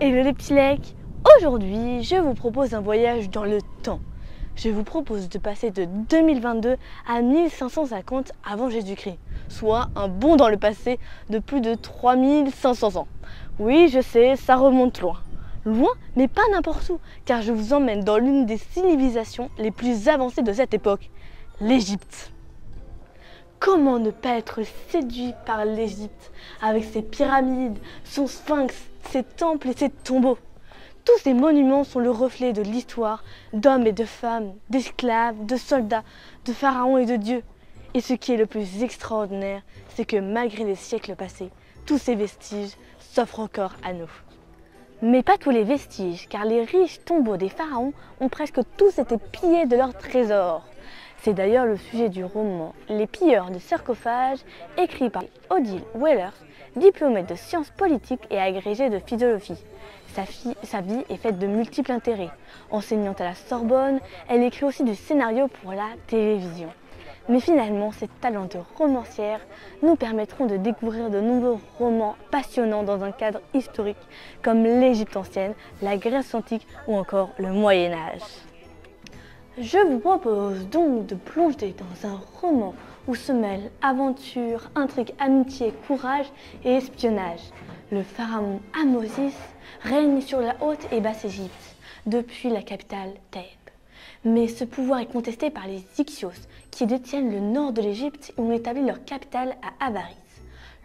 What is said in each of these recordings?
Hello les petits lecs. Aujourd'hui, je vous propose un voyage dans le temps. Je vous propose de passer de 2022 à 1550 avant Jésus-Christ, soit un bond dans le passé de plus de 3500 ans. Oui, je sais, ça remonte loin. Loin, mais pas n'importe où, car je vous emmène dans l'une des civilisations les plus avancées de cette époque, l'Égypte. Comment ne pas être séduit par l'Égypte, avec ses pyramides, son sphinx, ses temples et ses tombeaux? Tous ces monuments sont le reflet de l'histoire d'hommes et de femmes, d'esclaves, de soldats, de pharaons et de dieux. Et ce qui est le plus extraordinaire, c'est que malgré les siècles passés, tous ces vestiges s'offrent encore à nous. Mais pas tous les vestiges, car les riches tombeaux des pharaons ont presque tous été pillés de leurs trésors. C'est d'ailleurs le sujet du roman Les pilleurs de sarcophages, écrit par Odile Wellers, diplômée de sciences politiques et agrégée de philosophie. Sa vie est faite de multiples intérêts. Enseignante à la Sorbonne, elle écrit aussi du scénario pour la télévision. Mais finalement, ses talents de romancière nous permettront de découvrir de nombreux romans passionnants dans un cadre historique comme l'Égypte ancienne, la Grèce antique ou encore le Moyen-Âge. Je vous propose donc de plonger dans un roman où se mêlent aventure, intrigue, amitié, courage et espionnage. Le pharaon Ahmosis règne sur la haute et basse Égypte, depuis la capitale Thèbes. Mais ce pouvoir est contesté par les Hyksos, qui détiennent le nord de l'Égypte et ont établi leur capitale à Avaris.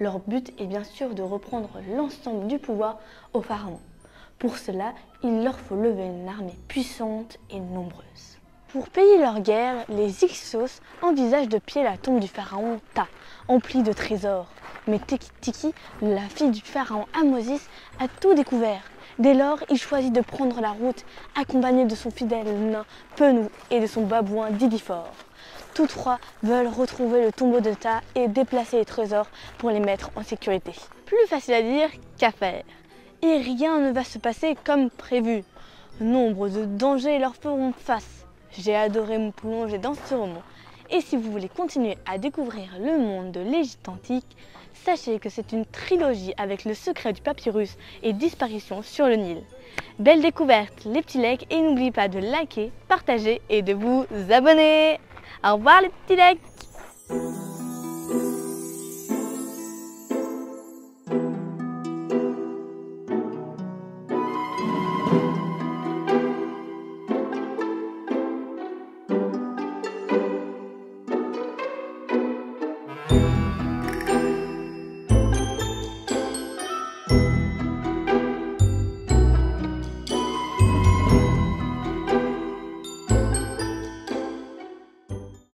Leur but est bien sûr de reprendre l'ensemble du pouvoir au pharaon. Pour cela, il leur faut lever une armée puissante et nombreuse. Pour payer leur guerre, les Hyksos envisagent de piller la tombe du pharaon Ta, emplie de trésors. Mais Tiki, la fille du pharaon Ahmosis, a tout découvert. Dès lors, il choisit de prendre la route, accompagné de son fidèle nain Penou et de son babouin Didifor. Tous trois veulent retrouver le tombeau de Ta et déplacer les trésors pour les mettre en sécurité. Plus facile à dire qu'à faire. Et rien ne va se passer comme prévu. Nombre de dangers leur feront face. J'ai adoré me plonger dans ce roman. Et si vous voulez continuer à découvrir le monde de l'Égypte antique, sachez que c'est une trilogie avec le secret du papyrus et disparition sur le Nil. Belle découverte les petits lecs et n'oubliez pas de liker, partager et de vous abonner. Au revoir les petits lecs.